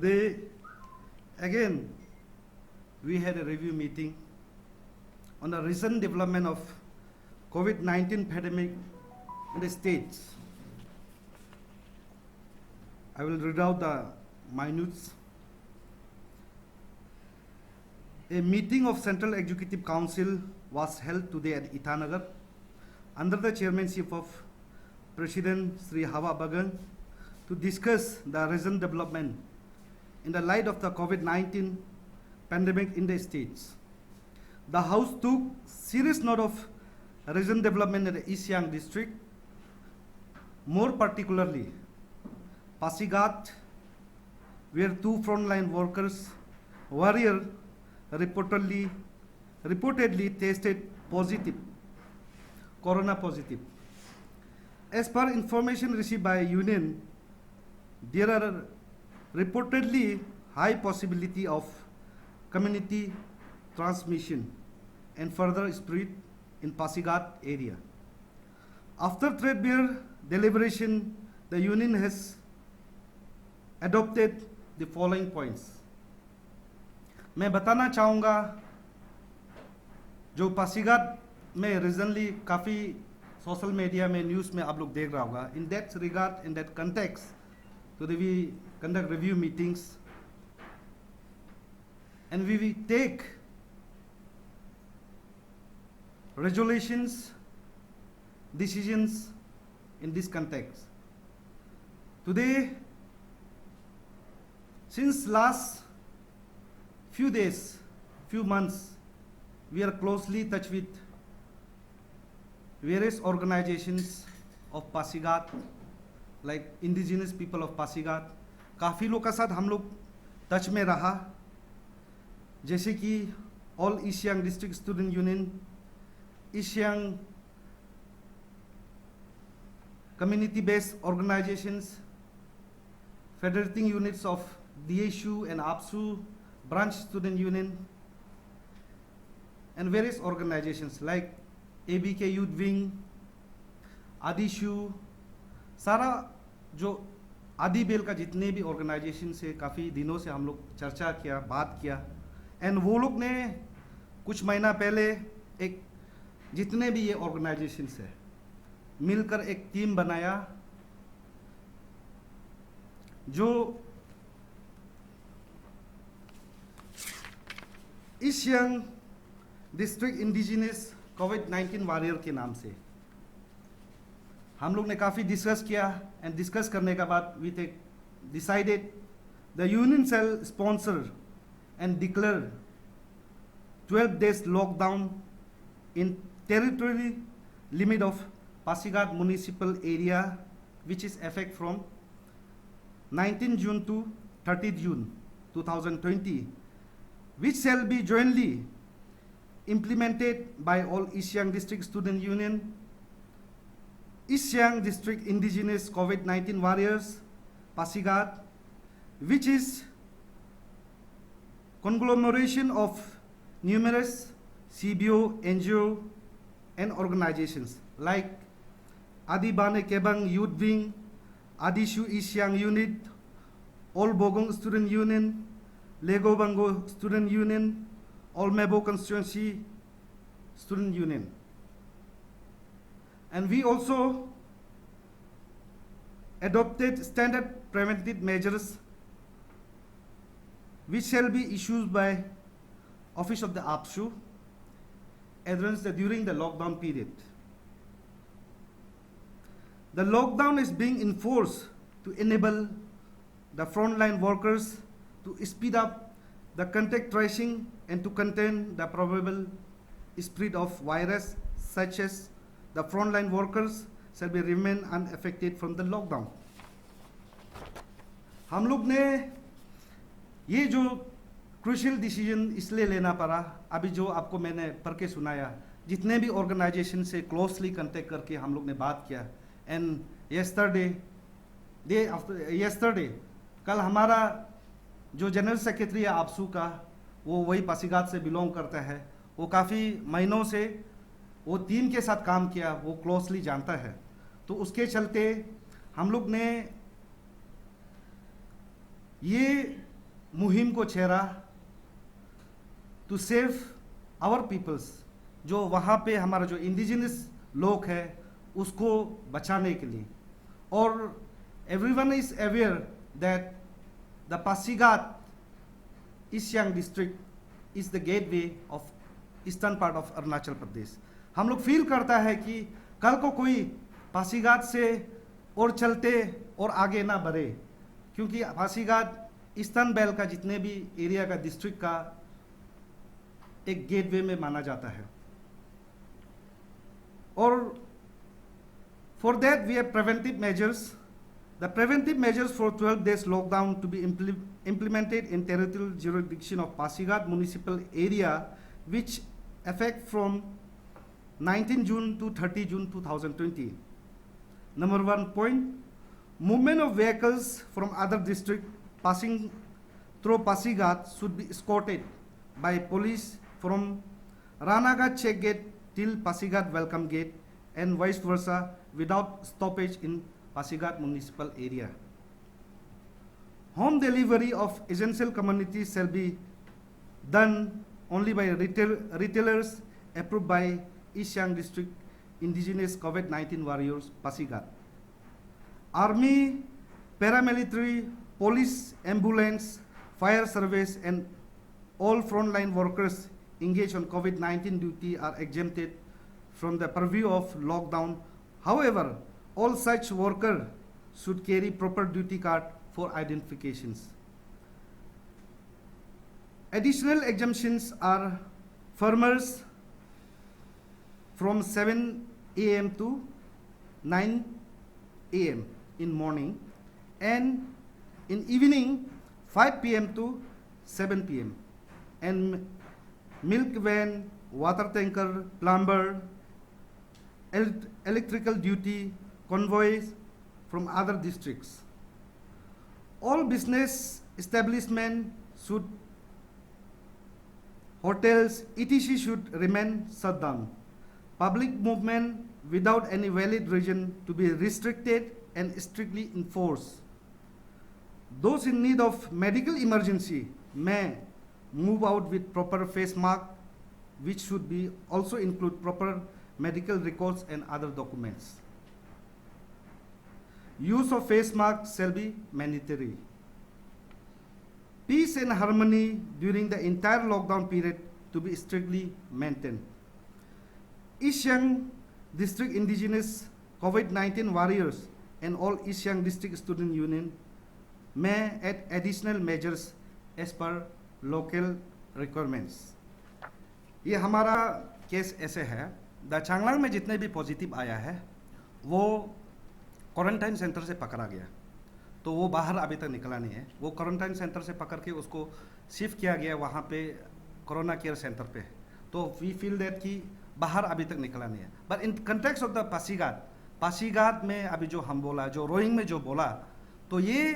Today, again, we had a review meeting on the recent development of COVID-19 pandemic in the states. I will read out the minutes. A meeting of Central Executive Council was held today at Itanagar under the chairmanship of President Sri Hawa Bagan to discuss the recent development in the light of the COVID-19 pandemic in the states. The House took serious note of recent development in the East Siang district, more particularly Pasighat, where two frontline warriors reportedly tested positive, corona positive. As per information received by Union, there are reportedly high possibility of community transmission and further spread in Pasighat area. After threadbare deliberation, the Union has adopted the following points. मैं बताना चाहूँगा जो पासीघाट में recently काफ़ी social media में news में आप लोग देख रहा होगा. In that regard, in that context, today we conduct review meetings and we will take resolutions, decisions in this context. Today, since last few days, few months, we are closely touched with various organizations of Pasighat, like indigenous people of Pasighat. काफ़ी लोग का साथ हम लोग touch में रहा, जैसे कि all east Siang district student union, east Siang community based organizations, federating units of DSU and APSU, branch student union, and various organizations like ABK Youth Wing, ADISU, सारा जो आदि बेल का जितने भी ऑर्गेनाइजेशन से काफ़ी दिनों से हम लोग चर्चा किया, बात किया, एंड वो लोग ने कुछ महीना पहले एक जितने भी ये ऑर्गेनाइजेशंस है मिलकर एक टीम बनाया जो ईस्ट सियांग डिस्ट्रिक्ट इंडिजिनस कोविड-19 वॉरियर के नाम से. हम लोग ने काफ़ी डिस्कस किया एंड डिस्कस करने के बाद we decided the union cell sponsor and declare 12 days lockdown in territory limit of Pasighat municipal area, which is effect from 19 June to 30 June 2020, which shall be jointly implemented by all East Siang District Student Union, East Siang District Indigenous COVID-19 Warriors, Pasighat, which is conglomeration of numerous CBO, NGO, and organizations like Adi Bane Kebang Youth Wing, Adishu East Siang Unit, All Bogong Student Union, Lego Bango Student Union, All Mebo Constituency Student Union. And we also adopted standard preventive measures which shall be issued by Office of the APSU during the lockdown period. The lockdown is being enforced to enable the frontline workers to speed up the contact tracing and to contain the probable spread of virus, such as the frontline workers shall be remain unaffected from the lockdown. हम लोग ने ये जो crucial decision इसलिए लेना पड़ा, अभी जो आपको मैंने पढ़ के सुनाया, जितने भी ऑर्गेनाइजेशन से क्लोजली कांटेक्ट करके हम लोग ने बात किया. एंड yesterday कल हमारा जो जनरल सेक्रेटरी है आपसू का, वो वही पासीघाट से बिलोंग करता है, वो काफ़ी महीनों से वो टीम के साथ काम किया, वो क्लोजली जानता है. तो उसके चलते हम लोग ने ये मुहिम को छेड़ा टू सेव आवर पीपल्स, जो वहाँ पे हमारा जो इंडिजिनस लोग है उसको बचाने के लिए। और everyone is aware that the Pasighat East Siang district is the gateway of eastern part of Arunachal Pradesh. हम लोग फील करता है कि कल को कोई पासीघाट से और चलते और आगे ना बढ़े, क्योंकि पासीघाट ईस्टर्न बेल्ट का जितने भी एरिया का डिस्ट्रिक्ट का एक गेटवे में माना जाता है। और for that we have preventive measures. The preventive measures for 12 days lockdown to be implemented in territorial jurisdiction of Pasighat municipal area, which affect from 19 June to 30 June 2020. Number 1 point, movement of vehicles from other district passing through Pasighat should be escorted by police from Ranagat check gate till Pasighat welcome gate and vice versa without stoppage in Pasighat municipal area. Home delivery of essential commodities shall be done only by retailers approved by East Siang District Indigenous COVID-19 Warriors Pasighat. Army, paramilitary, police, ambulance, fire service and all frontline workers engaged on COVID-19 duty are exempted from the purview of lockdown. However, all such workers should carry proper duty card for identifications. Additional exemptions are farmers from 7 a.m. to 9 a.m. in morning, and in evening 5 p.m. to 7 p.m. and milk van, water tanker, plumber, electrical duty convoys from other districts. All business establishments should, hotels, etc. should remain shut down. Public movement without any valid reason to be restricted and strictly enforced. Those in need of medical emergency may move out with proper face mask, which should be also include proper medical records and other documents. Use of face mask shall be mandatory. Peace and harmony during the entire lockdown period to be strictly maintained. East Siang District Indigenous COVID-19 Warriors and all East Siang District Student Union may add additional measures as per local requirements. ये हमारा case ऐसे है, the Changlang में जितने भी positive आया है वो क्वारंटाइन सेंटर से पकड़ा गया, तो वो बाहर अभी तक निकला नहीं है। वो क्वारंटाइन सेंटर से पकड़ के उसको शिफ्ट किया गया वहाँ पे कोरोना केयर सेंटर पे, तो वी फील दैट कि बाहर अभी तक निकला नहीं है। But in context of the Pasighat में अभी जो हम बोला, जो रोइंग में जो बोला, तो ये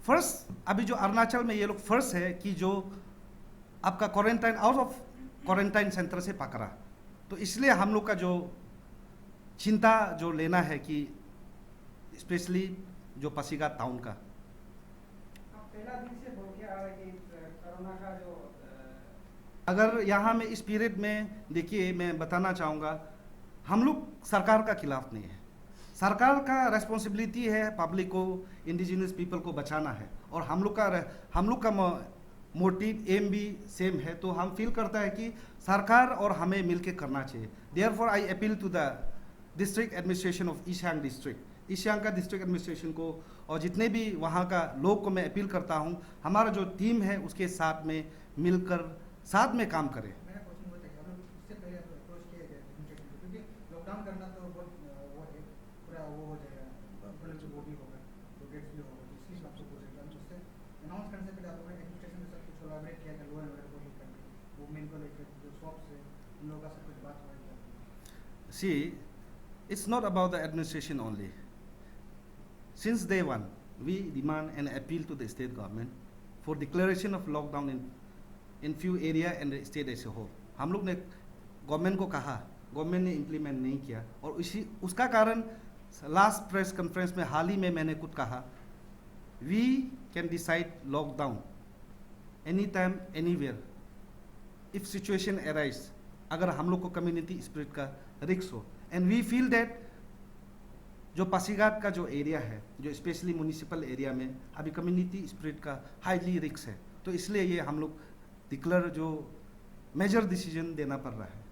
फर्स्ट अभी जो अरुणाचल में ये लोग फर्स्ट है कि जो आपका quarantine out of quarantine centre से पकड़ा, तो इसलिए हम लोग का जो चिंता जो लेना है कि स्पेशली जो पासीघाट टाउन का पहला दिन से बोल के आ रहा है कि कोरोना का जो अगर यहाँ में इस पीरियड में देखिए, मैं बताना चाहूँगा, हम लोग सरकार का खिलाफ नहीं है। सरकार का रेस्पॉन्सिबिलिटी है पब्लिक को, इंडिजिनस पीपल को बचाना है, और हम लोग का मोटिव एम भी सेम है। तो हम फील करता है कि सरकार और हमें मिलके करना चाहिए। Therefore I appeal to the district administration of East Siang district, East Siang का डिस्ट्रिक्ट एडमिनिस्ट्रेशन को और जितने भी वहाँ का लोग को मैं अपील करता हूँ, हमारा जो टीम है उसके साथ में मिलकर साथ में काम करें। मेरा क्वेश्चन वो था कि इससे पहले अप्रोच किया गया क्योंकि लॉकडाउन करना तो बहुत वो है, पूरा वो हो जाएगा, जो वो भी होगा, तो गेट्स भी होगा, इसलिए आपसे पूछ रहा हूँ। उससे अनाउंस करने से पहले आप लोगों ने एडमिनिस्ट्रेशन के साथ कुछ कोलैबोरेट किया था, लो एंड ऑर्डर को लेकर मूवमेंट को लेकर, जो शॉप से इन लोगों का सब कुछ बात हो रही है। See, it's not about the administration only. Since day one, we demand and appeal to the state government for declaration of lockdown in few area and the state as a whole. हम लोग ने government को कहा, government ने implement नहीं किया, और उसका कारण लास्ट प्रेस कॉन्फ्रेंस में हाल ही में मैंने कुछ कहा, we can decide lockdown any time anywhere if situation arise, अगर हम लोग को कम्युनिटी स्पिरिट का रिक्स हो, एंड वी फील दैट जो पासीघाट का जो एरिया है, जो स्पेशली म्यूनिसिपल एरिया में अभी कम्युनिटी स्पिरिट का हाईली रिक्स है, तो इसलिए ये हम लोग डिक्लेयर जो मेजर डिसीजन देना पड़ रहा है।